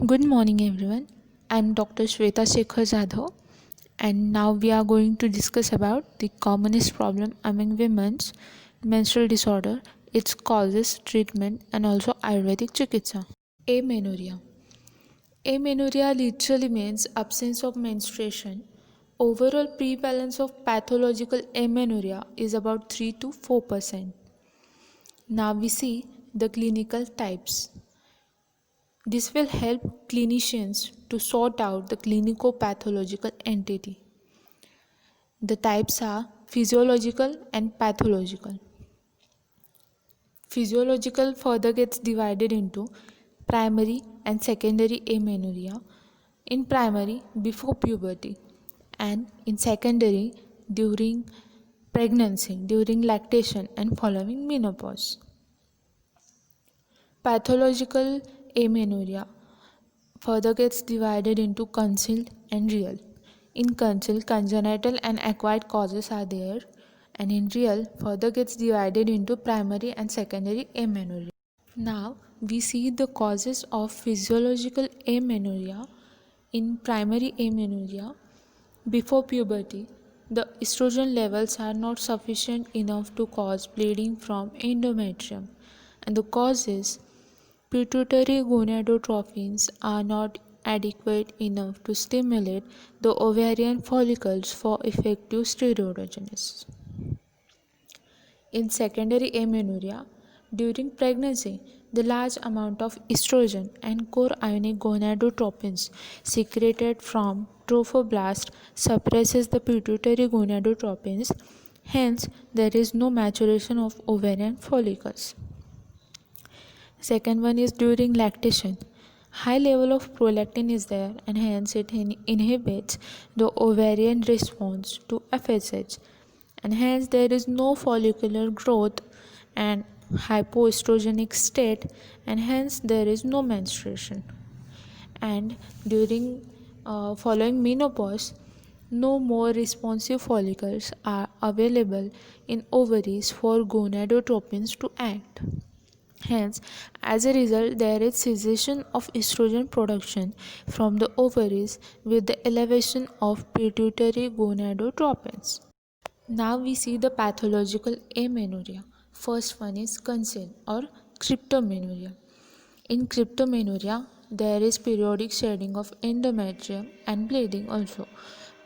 Good morning, everyone. I'm Dr. Shweta Shekhar Jadhav, and now we are going to discuss about the commonest problem among women's menstrual disorder, its causes, treatment, and also Ayurvedic Chikitsa. Amenorrhea. Amenorrhea literally means absence of menstruation. Overall prevalence of pathological amenorrhea is about 3 to 4%. Now we see the clinical types. This will help clinicians to sort out the clinico-pathological entity. The types are physiological and pathological. Physiological further gets divided into primary and secondary amenorrhea. In primary, before puberty, and in secondary, during pregnancy, during lactation, and following menopause. Pathological amenorrhea further gets divided into concealed and real. In concealed, congenital and acquired causes are there, and in real, further gets divided into primary and secondary amenorrhea. Now, we see the causes of physiological amenorrhea. In primary amenorrhea, before puberty, the estrogen levels are not sufficient enough to cause bleeding from endometrium, and the causes pituitary gonadotropins are not adequate enough to stimulate the ovarian follicles for effective steroidogenesis. In secondary amenorrhea, during pregnancy, the large amount of estrogen and chorionic gonadotropins secreted from trophoblast suppresses the pituitary gonadotropins, hence there is no maturation of ovarian follicles. Second one is during lactation. High level of prolactin is there, and hence it inhibits the ovarian response to FSH, and hence there is no follicular growth and hypoestrogenic state, and hence there is no menstruation. And during following menopause, no more responsive follicles are available in ovaries for gonadotropins to act. Hence, as a result, there is cessation of estrogen production from the ovaries with the elevation of pituitary gonadotropins. Now we see the pathological amenorrhea. First one is concealed or cryptomenorrhea. In cryptomenorrhea, there is periodic shedding of endometrium and bleeding also,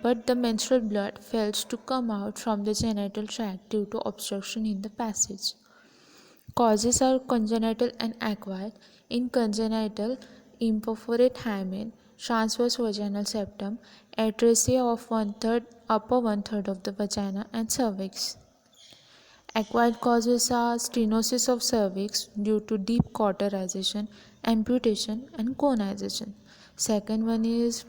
but the menstrual blood fails to come out from the genital tract due to obstruction in the passage. Causes are congenital and acquired. In congenital, imperforate hymen, transverse vaginal septum, atresia of upper one third of the vagina, and cervix. Acquired causes are stenosis of cervix due to deep cauterization, amputation, and conization. Second one is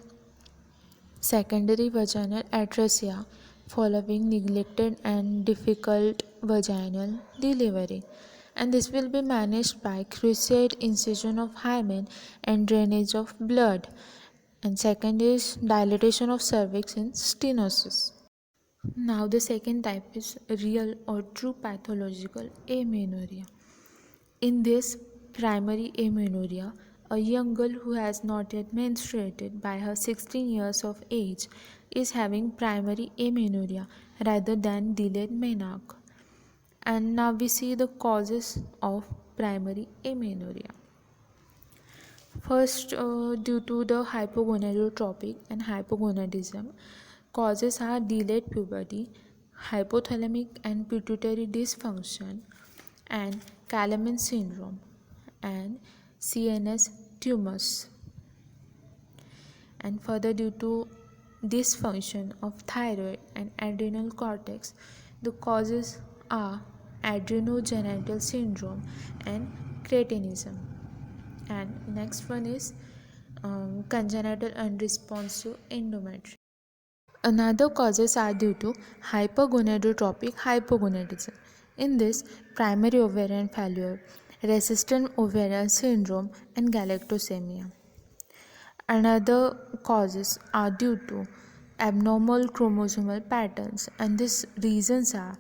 secondary vaginal atresia following neglected and difficult vaginal delivery, and this will be managed by cruciate incision of hymen and drainage of blood. And second is dilatation of cervix in stenosis. Now the second type is real or true pathological amenorrhea. In this primary amenorrhea, a young girl who has not yet menstruated by her 16 years of age is having primary amenorrhea rather than delayed menarche. And now we see the causes of primary amenorrhea. First, due to the hypogonadotropic and hypogonadism, causes are delayed puberty, hypothalamic and pituitary dysfunction, and Kalamin syndrome, and CNS tumors. And further, due to dysfunction of thyroid and adrenal cortex, the causes are adrenogenital syndrome and cretinism. And next one is congenital unresponsive endometrium. Another causes are due to hypergonadotropic hypogonadism. In this, primary ovarian failure, resistant ovarian syndrome, and galactosemia. Another causes are due to abnormal chromosomal patterns, and these reasons are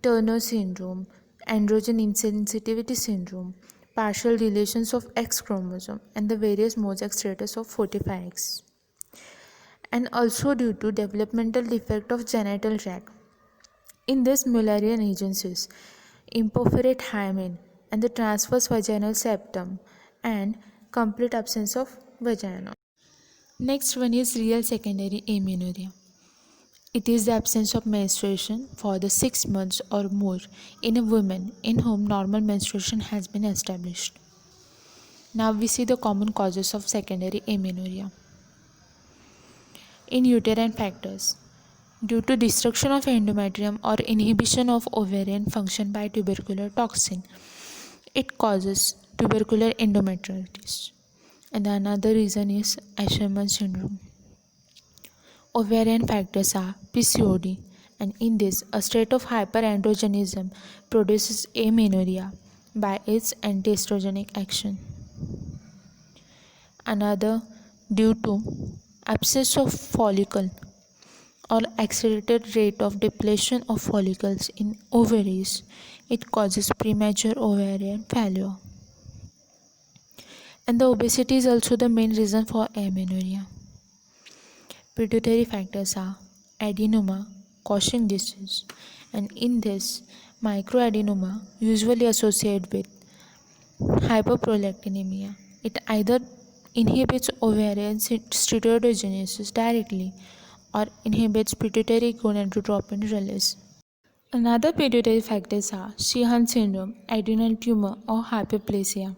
Turner syndrome, androgen insensitivity syndrome, partial deletions of X chromosome, and the various mosaic status of 45X. And also due to developmental defect of genital tract. In this, Mullerian agencies imperforate hymen and the transverse vaginal septum and complete absence of vagina. Next one is real secondary amenorrhea. It is the absence of menstruation for the 6 months or more in a woman in whom normal menstruation has been established. Now we see the common causes of secondary amenorrhea. In uterine factors, due to destruction of endometrium or inhibition of ovarian function by tubercular toxin, it causes tubercular endometritis. And another reason is Asherman syndrome. Ovarian factors are PCOD, and in this, a state of hyperandrogenism produces amenorrhea by its antiestrogenic action. Another, due to absence of follicle or accelerated rate of depletion of follicles in ovaries, it causes premature ovarian failure. And the obesity is also the main reason for amenorrhea. Pituitary factors are adenoma, Cushing disease, and in this, microadenoma usually associated with hyperprolactinemia. It either inhibits ovarian steroidogenesis directly or inhibits pituitary gonadotropin release. Another pituitary factors are Sheehan syndrome, adrenal tumor, or hyperplasia.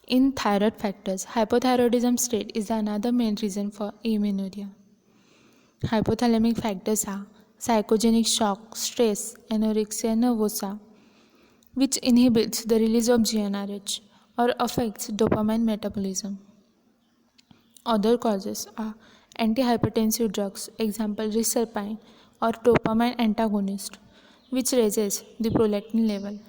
In thyroid factors, hypothyroidism state is another main reason for amenorrhea. Hypothalamic factors are psychogenic shock, stress, anorexia nervosa, which inhibits the release of GnRH or affects dopamine metabolism. Other causes are antihypertensive drugs, example reserpine, or dopamine antagonist, which raises the prolactin level.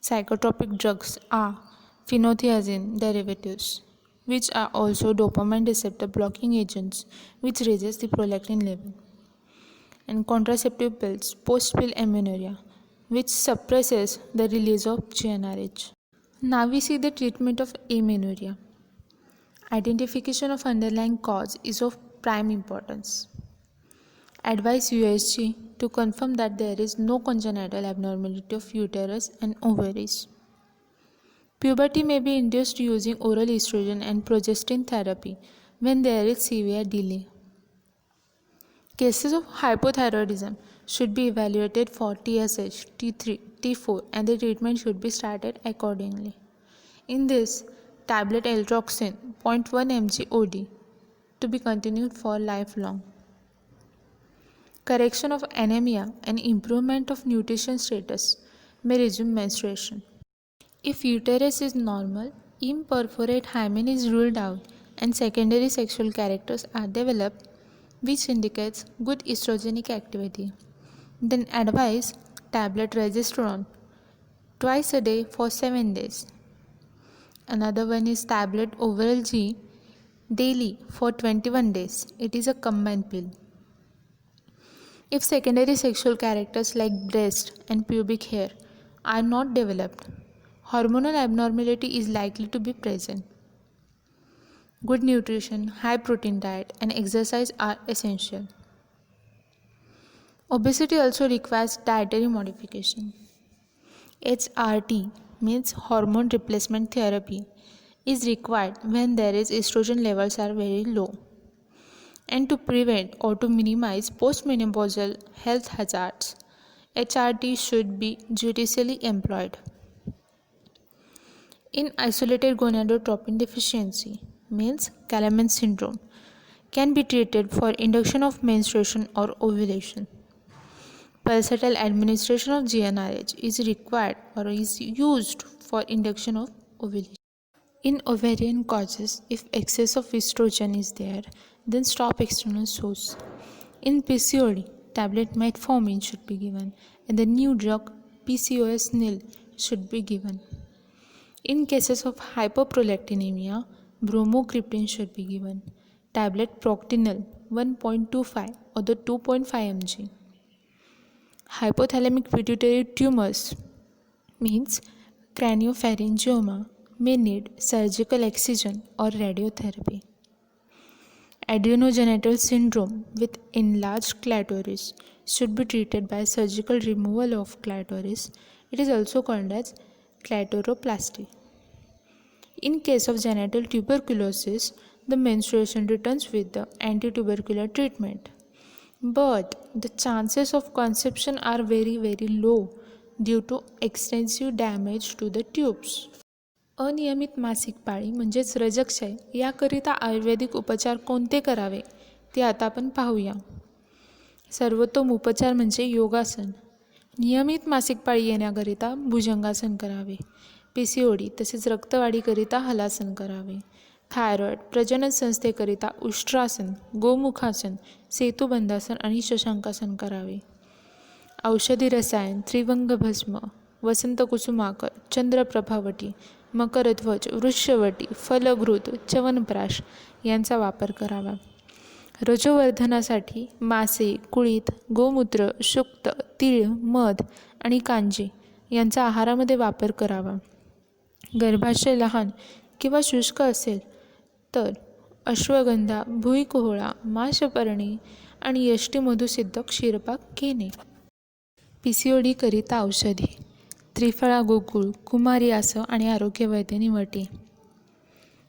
Psychotropic drugs are phenothiazine derivatives, which are also dopamine receptor blocking agents, which raises the prolactin level. And contraceptive pills, post-pill amenorrhea, which suppresses the release of GnRH. Now we see the treatment of amenorrhea. Identification of underlying cause is of prime importance. Advise USG to confirm that there is no congenital abnormality of uterus and ovaries. Puberty may be induced using oral estrogen and progestin therapy when there is severe delay. Cases of hypothyroidism should be evaluated for TSH, T3, T4, and the treatment should be started accordingly. In this, tablet L-Troxin 0.1 mg OD to be continued for lifelong. Correction of anemia and improvement of nutrition status may resume menstruation. If uterus is normal, imperforate hymen is ruled out and secondary sexual characters are developed, which indicates good estrogenic activity, then advise tablet regesterone twice a day for 7 days. Another one is tablet Overall G daily for 21 days. It is a combined pill. If secondary sexual characters like breast and pubic hair are not developed, hormonal abnormality is likely to be present. Good nutrition, high protein diet, and exercise are essential. Obesity also requires dietary modification. HRT means hormone replacement therapy is required when there is estrogen levels are very low. And to prevent or to minimize postmenopausal health hazards, HRT should be judiciously employed. In isolated gonadotropin deficiency, means Kalaman syndrome, can be treated for induction of menstruation or ovulation. Pulsatile administration of GnRH is required or is used for induction of ovulation. In ovarian causes, if excess of estrogen is there, then stop external source. In PCOD, tablet metformin should be given and the new drug PCOS nil should be given. In cases of hyperprolactinemia, bromocriptine should be given. Tablet Proctinel 1.25 or the 2.5 mg. Hypothalamic pituitary tumors means Craniopharyngioma may need surgical excision or radiotherapy. Adrenogenital syndrome with enlarged clitoris should be treated by surgical removal of clitoris. It is also called as clitoroplasty. In case of genital tuberculosis, the menstruation returns with the anti-tubercular treatment. But the chances of conception are very low due to extensive damage to the tubes. अनियमित मासिक पाळी म्हणजेच रजक्षय याकरिता आयुर्वेदिक उपचार कोणते करावे ते आता आपण पाहूया. सर्वोत्तम उपचार म्हणजे योगासन. नियमित मासिक पाळी येण्याकरिता भुजंगासन करावे. PCOD तसेच रक्तवाढीकरिता हलासन करावे. थायरॉइड प्रजनन संस्थेकरिता उष्ट्रासन, गोमुखासन, सेतुबंधासन आणि शशांकासन करावे. औषधी रसायन त्रिवंग भस्म, वसंतकुसुमाकर, चंद्रप्रभावटी, मकरध्वज, वृक्षवटी, फलघृत, च्यवनप्राश यांचा वापर करावा. रजोवर्धनासाठी मासे, कुळीथ, गोमूत्र, शुक्त, तीळ, मध आणि कांजी यांचा आहारामध्ये वापर करावा. गर्भाशय लहान किंवा शुष्क असेल तर अश्वगंधा, भुईकोहळा, माशपर्णी आणि यष्टीमधुसिद्ध क्षीरपाक घेणे. PCOD करिता औषधी त्रिफळा गोकुळ, कुमारी आस आणि आरोग्यवैद्य वटी.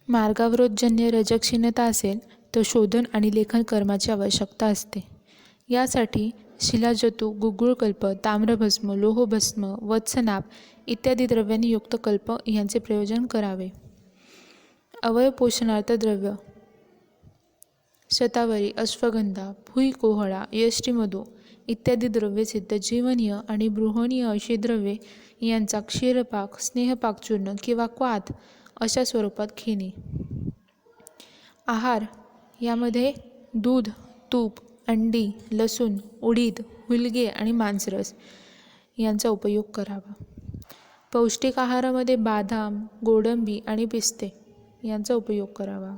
मार्गावरोधजन्य रजक्षीणता असेल तर शोधन आणि लेखन कर्माची आवश्यकता असते. यासाठी शिलाजतू, गुगुळकल्प, ताम्रभस्म, लोहभस्म, वत्सनाप इत्यादी द्रव्यांनी युक्त कल्प यांचे प्रयोजन करावे. अवयवपोषणार्थ द्रव्य शतावरी, अश्वगंधा, भुईकोहळा, यष्टीमधू इत्यादी द्रव्ये सिद्धजीवनीय आणि बृहणीय अशी द्रव्ये यांचा क्षीरपाक, स्नेहपाकचूर्ण किंवा क्वाथ अशा स्वरूपात घेणे. आहार यामध्ये दूध, तूप, अंडी, लसूण, उडीद, हुलगे आणि मांसरस यांचा उपयोग करावा. पौष्टिक आहारामध्ये बदाम, गोडंबी आणि पिस्ते यांचा उपयोग करावा.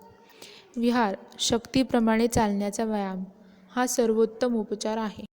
विहार शक्तीप्रमाणे चालण्याचा व्यायाम हा सर्वोत्तम उपचार आहे.